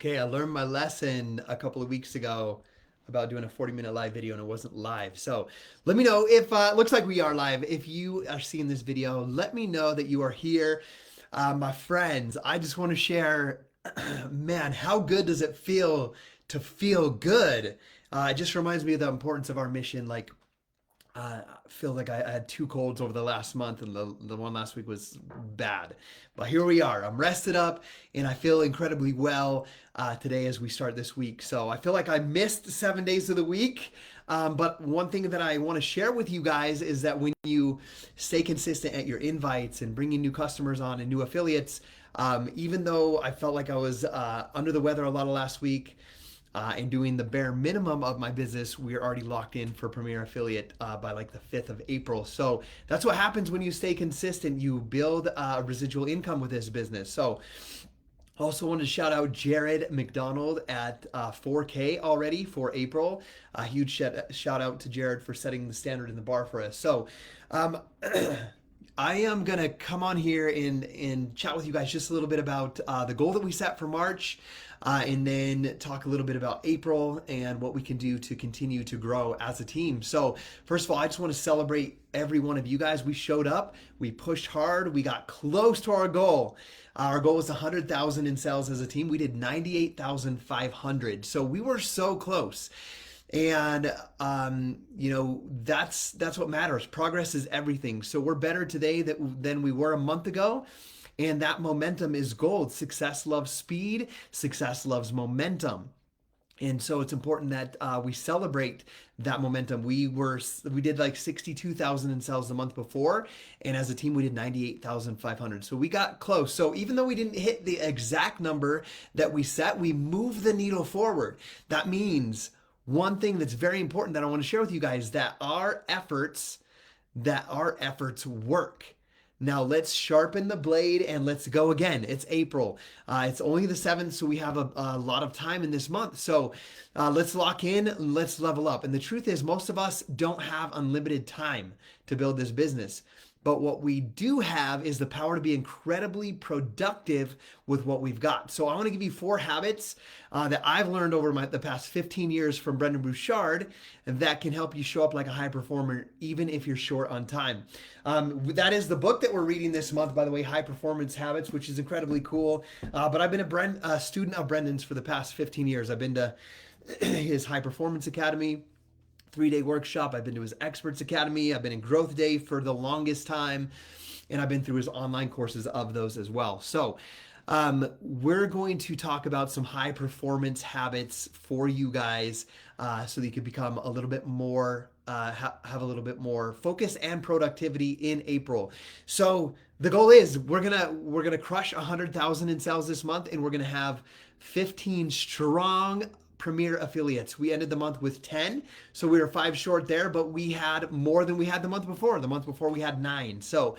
Okay, I learned my lesson a couple of weeks ago about doing a 40-minute live video and it wasn't live. So let me know if, it looks like we are live. If you are seeing this video, let me know that you are here. My friends, I just want to share, man, how good does it feel to feel good? It just reminds me of the importance of our mission. I feel like I had two colds over the last month, and the one last week was bad. But here we are. I'm rested up, and I feel incredibly well today as we start this week. So I feel like I missed 7 days of the week. But one thing that I want to share with you guys is that when you stay consistent at your invites and bringing new customers on and new affiliates, even though I felt like I was under the weather a lot of last week, and doing the bare minimum of my business, we're already locked in for Premier Affiliate by like the 5th of April. So that's what happens when you stay consistent. You build residual income with this business. So also wanted to shout out Jared McDonald at 4K already for April. A huge shout out to Jared for setting the standard in the bar for us. So I am going to come on here and chat with you guys just a little bit about the goal that we set for March, and then talk a little bit about April and what we can do to continue to grow as a team. So first of all, I just want to celebrate every one of you guys. We showed up, we pushed hard, we got close to our goal. Our goal was 100,000 in sales as a team. We did 98,500. So we were so close. And that's what matters. Progress is everything. So we're better today than we were a month ago. And that momentum is gold. Success loves speed. Success loves momentum. And so it's important that we celebrate that momentum. We did like 62,000 in sales the month before, and as a team we did 98,500. So we got close. So even though we didn't hit the exact number that we set, we moved the needle forward. That means one thing that's very important that I want to share with you guys, that our efforts work. Now let's sharpen the blade and let's go again. It's April. It's only the 7th, so we have a lot of time in this month. So let's lock in, let's level up. And the truth is, most of us don't have unlimited time to build this business. But what we do have is the power to be incredibly productive with what we've got. So I want to give you 4 habits that I've learned over the past 15 years from Brendon Burchard that can help you show up like a high performer, even if you're short on time. That is the book that we're reading this month, by the way, High Performance Habits, which is incredibly cool. But I've been a student of Brendon's for the past 15 years. I've been to his High Performance Academy 3-day workshop. I've been to his Experts Academy. I've been in Growth Day for the longest time, and I've been through his online courses of those as well. So we're going to talk about some high performance habits for you guys, so that you can become a little bit more, have a little bit more focus and productivity in April. So the goal is we're gonna crush 100,000 in sales this month, and we're gonna have 15 strong Premier affiliates. We ended the month with 10, so we were 5 short there, but we had more than we had the month before. The month before we had 9. So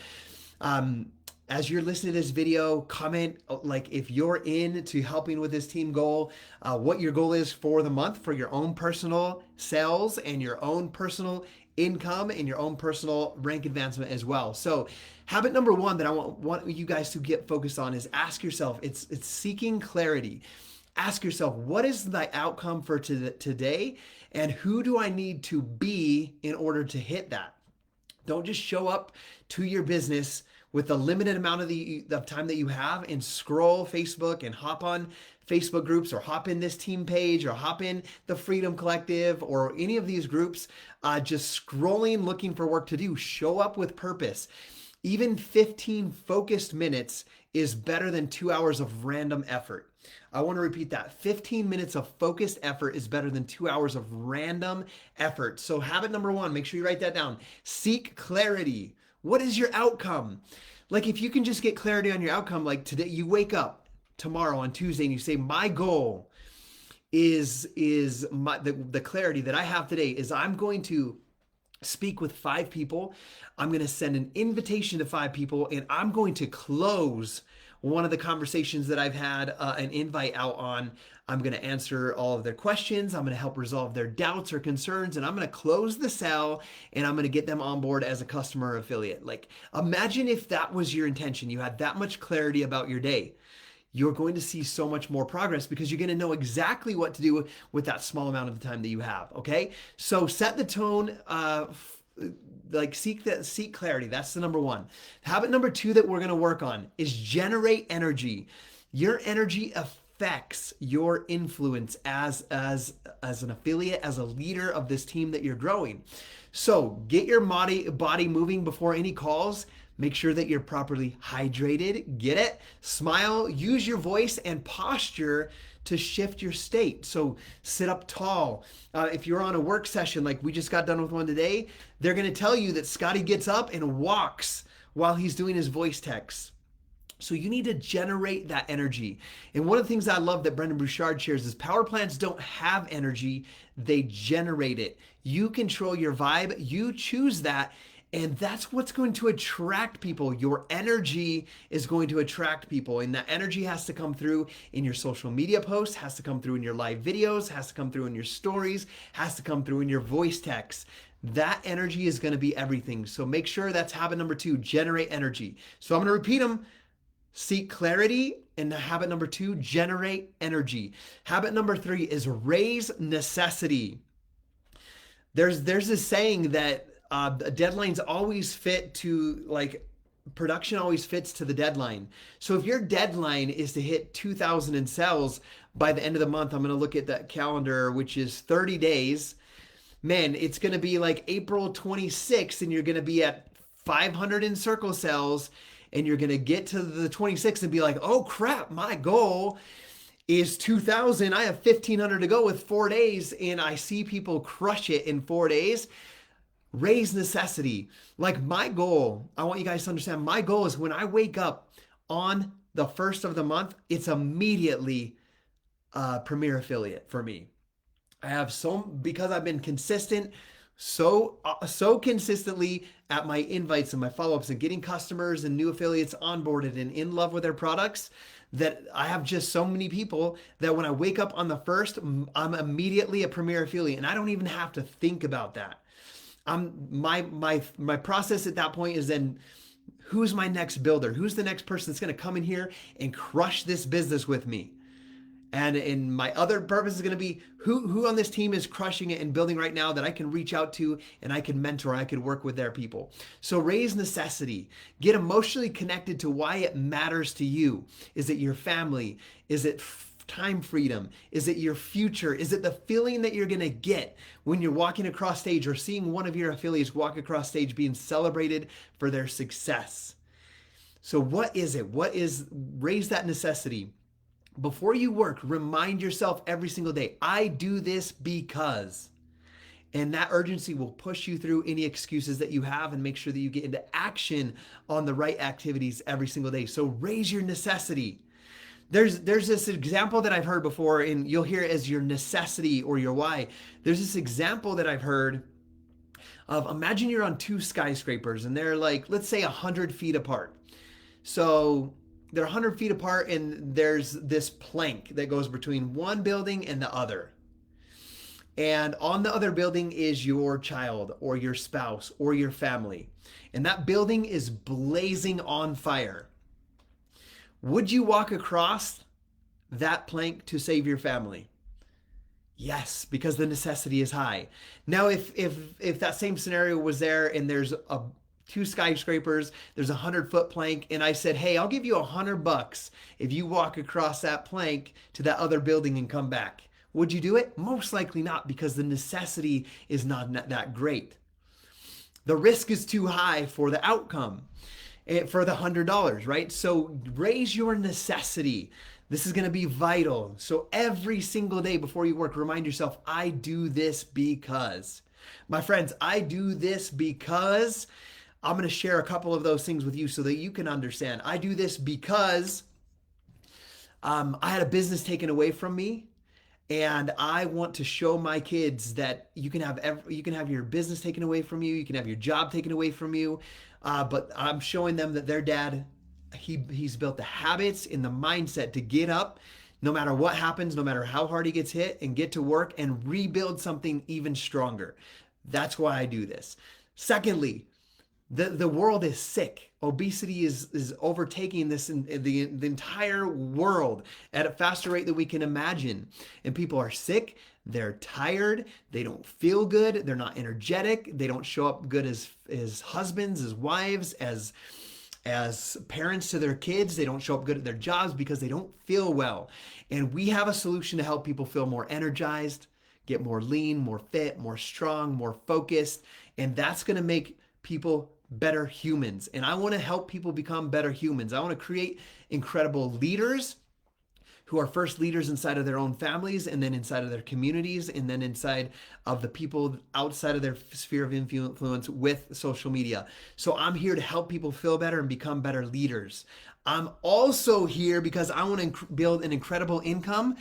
as you're listening to this video, comment like if you're into helping with this team goal, what your goal is for the month for your own personal sales and your own personal income and your own personal rank advancement as well. So habit number 1 that I want you guys to get focused on is ask yourself, it's seeking clarity. Ask yourself, what is the outcome for today, and who do I need to be in order to hit that? Don't just show up to your business with the limited amount of time that you have and scroll Facebook and hop on Facebook groups or hop in this team page or hop in the Freedom Collective or any of these groups, just scrolling, looking for work to do. Show up with purpose. Even 15 focused minutes is better than 2 hours of random effort. I want to repeat that. 15 minutes of focused effort is better than 2 hours of random effort. So habit number 1, make sure you write that down. Seek clarity. What is your outcome? Like if you can just get clarity on your outcome, like today, you wake up tomorrow on Tuesday and you say, my goal is the clarity that I have today is I'm going to speak with 5 people. I'm going to send an invitation to 5 people, and I'm going to close one of the conversations that I've had an invite out on. I'm going to answer all of their questions. I'm going to help resolve their doubts or concerns, and I'm going to close the sale, and I'm going to get them on board as a customer or affiliate. Like, imagine if that was your intention. You had that much clarity about your day. you're going to see so much more progress because you're going to know exactly what to do with that small amount of time that you have. Okay. So set the tone, seek clarity. That's the number one. Habit number two that we're going to work on is generate energy. Your energy affects your influence as an affiliate, as a leader of this team that you're growing. So get your body moving before any calls. Make sure that you're properly hydrated. Get it? Smile. Use your voice and posture to shift your state. So sit up tall. If you're on a work session, like we just got done with one today, they're going to tell you that Scotty gets up and walks while he's doing his voice text. So you need to generate that energy. And one of the things I love that Brendon Burchard shares is power plants don't have energy, they generate it. You control your vibe, you choose that, and that's what's going to attract people. Your energy is going to attract people, and that energy has to come through in your social media posts, has to come through in your live videos, has to come through in your stories, has to come through in your voice texts. That energy is going to be everything. So make sure that's habit number two, generate energy. So I'm going to repeat them. Seek clarity. And habit number two, generate energy. Habit number three is raise necessity. There's this saying that deadlines always fit to, like, production always fits to the deadline. So if your deadline is to hit 2,000 in sales by the end of the month, I'm going to look at that calendar, which is 30 days. Man, it's going to be like April 26th and you're going to be at 500 in circle sales, and you're going to get to the 26th and be like, oh crap, my goal is 2,000. I have 1,500 to go with 4 days, and I see people crush it in 4 days. Raise necessity. Like my goal, I want you guys to understand, my goal is when I wake up on the first of the month, it's immediately a Premier affiliate for me. I have because I've been consistent, so consistently at my invites and my follow-ups and getting customers and new affiliates onboarded and in love with their products, that I have just so many people that when I wake up on the first, I'm immediately a Premier affiliate, and I don't even have to think about that. My process at that point is then, who's my next builder? Who's the next person that's going to come in here and crush this business with me? And my other purpose is going to be who on this team is crushing it and building right now that I can reach out to and I can mentor, I can work with their people. So raise necessity. Get emotionally connected to why it matters to you. Is it your family? Is it time freedom? Is it your future? Is it the feeling that you're going to get when you're walking across stage or seeing one of your affiliates walk across stage being celebrated for their success? So what is it? Raise that necessity. Before you work, remind yourself every single day, I do this because. And that urgency will push you through any excuses that you have and make sure that you get into action on the right activities every single day. So raise your necessity. There's this example that I've heard before, and you'll hear it as your necessity or your why. There's this example that I've heard of, imagine you're on two skyscrapers and they're like, let's say 100 feet apart. So they're 100 feet apart and there's this plank that goes between one building and the other. And on the other building is your child or your spouse or your family. And that building is blazing on fire. Would you walk across that plank to save your family? Yes, because the necessity is high. Now, if that same scenario was there and there's two skyscrapers, there's 100-foot plank, and I said, hey, I'll give you $100 if you walk across that plank to that other building and come back. Would you do it? Most likely not, because the necessity is not that great. The risk is too high for the outcome, for the $100, right? So raise your necessity. This is going to be vital. So every single day before you work, remind yourself, I do this because. My friends, I do this because. I'm going to share a couple of those things with you so that you can understand. I do this because I had a business taken away from me, and I want to show my kids that you can have your business taken away from you, you can have your job taken away from you, but I'm showing them that their dad, he's built the habits and the mindset to get up no matter what happens, no matter how hard he gets hit, and get to work and rebuild something even stronger. That's why I do this. Secondly, The world is sick. Obesity is overtaking this in the entire world at a faster rate than we can imagine. And people are sick, they're tired, they don't feel good, they're not energetic, they don't show up good as husbands, as wives, as parents to their kids. They don't show up good at their jobs because they don't feel well. And we have a solution to help people feel more energized, get more lean, more fit, more strong, more focused. And that's going to make people better humans. And I want to help people become better humans. I want to create incredible leaders who are first leaders inside of their own families, and then inside of their communities, and then inside of the people outside of their sphere of influence with social media. So I'm here to help people feel better and become better leaders. I'm also here because I want to build an incredible income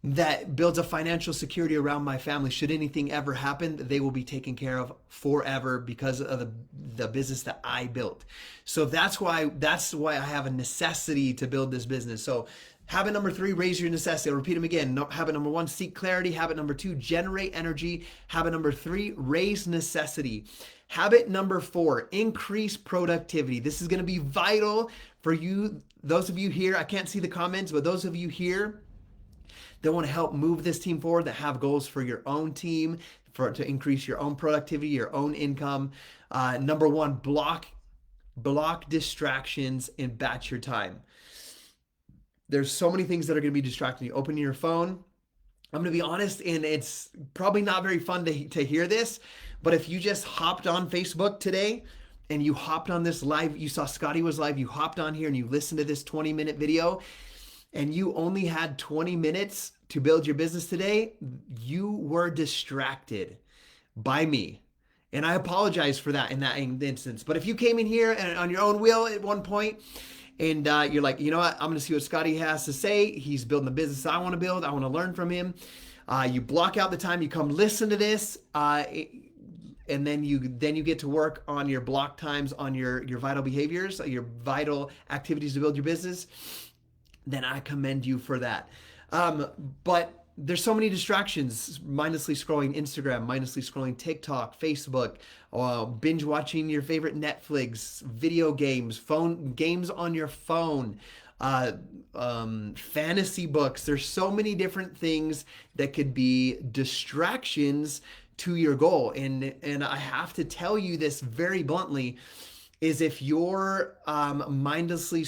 that builds a financial security around my family. Should anything ever happen, they will be taken care of forever because of the business that I built. So that's why I have a necessity to build this business. So habit number 3, raise your necessity. I'll repeat them again. Habit number 1, seek clarity. Habit number 2, generate energy. Habit number 3, raise necessity. Habit number 4, increase productivity. This is going to be vital for you. Those of you here, I can't see the comments, but those of you here that want to help move this team forward, that have goals for your own team, to increase your own productivity, your own income. Number 1, block distractions and batch your time. There's so many things that are going to be distracting you. Opening your phone. I'm going to be honest, and it's probably not very fun to hear this, but if you just hopped on Facebook today and you hopped on this live, you saw Scotty was live, you hopped on here and you listened to this 20-minute video, and you only had 20 minutes to build your business today, you were distracted by me. And I apologize for that in that instance. But if you came in here and on your own will at one point, and you're like, you know what, I'm going to see what Scotty has to say. He's building the business I want to build. I want to learn from him. You block out the time. You come listen to this, and then you get to work on your block times, on your vital behaviors, your vital activities to build your business. Then I commend you for that. But there's so many distractions: mindlessly scrolling Instagram, mindlessly scrolling TikTok, Facebook, binge watching your favorite Netflix, video games, phone games on your phone, fantasy books. There's so many different things that could be distractions to your goal. And I have to tell you this very bluntly, is if you're mindlessly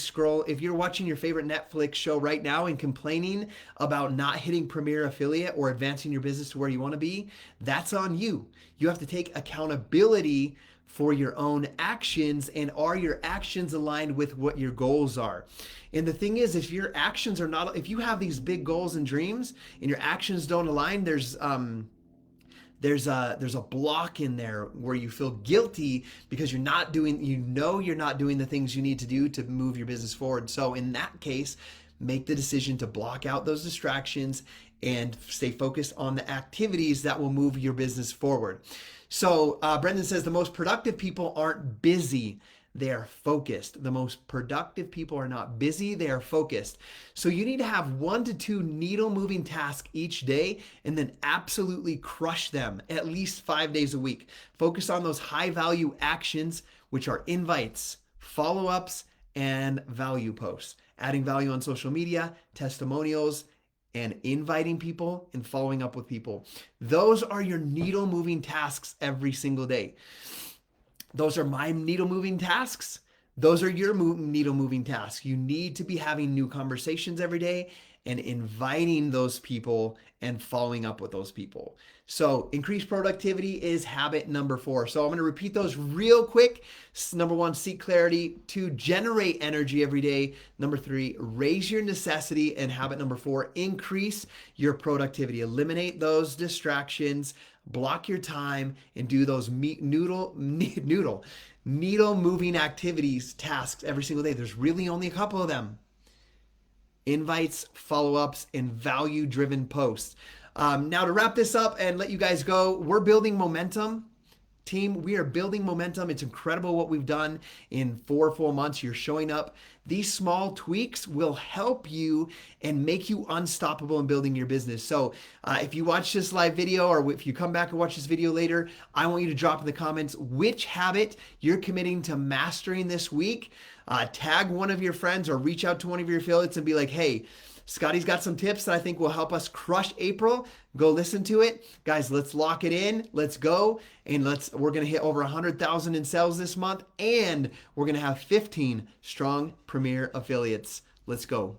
if you're watching your favorite Netflix show right now and complaining about not hitting Premier Affiliate or advancing your business to where you want to be, that's on you. You have to take accountability for your own actions, and are your actions aligned with what your goals are? And the thing is, if your actions are not, if you have these big goals and dreams and your actions don't align, there's a block in there where you feel guilty because you're not doing the things you need to do to move your business forward. So in that case, make the decision to block out those distractions and stay focused on the activities that will move your business forward. So Brendan says the most productive people aren't busy. They are focused. The most productive people are not busy, they are focused. So you need to have 1 to 2 needle moving tasks each day, and then absolutely crush them at least 5 days a week. Focus on those high value actions, which are invites, follow-ups, and value posts. Adding value on social media, testimonials, and inviting people and following up with people. Those are your needle moving tasks every single day. Those are my needle moving tasks. Those are your needle moving tasks. You need to be having new conversations every day and inviting those people and following up with those people. So increased productivity is habit number 4. So I'm going to repeat those real quick. Number 1, seek clarity. 2, generate energy every day. Number 3, raise your necessity. And habit number 4, increase your productivity. Eliminate those distractions, block your time, and do those needle moving activities, tasks every single day. There's really only a couple of them: invites, follow-ups, and value-driven posts. Now to wrap this up and let you guys go, we're building momentum Team, we are building momentum. It's incredible what we've done in 4 full months. You're showing up. These small tweaks will help you and make you unstoppable in building your business. So if you watch this live video or if you come back and watch this video later, I want you to drop in the comments which habit you're committing to mastering this week. Tag one of your friends or reach out to one of your affiliates and be like, hey, Scotty's got some tips that I think will help us crush April. Go listen to it. Guys, let's lock it in. Let's go. And we're going to hit over 100,000 in sales this month. And we're going to have 15 strong premier affiliates. Let's go.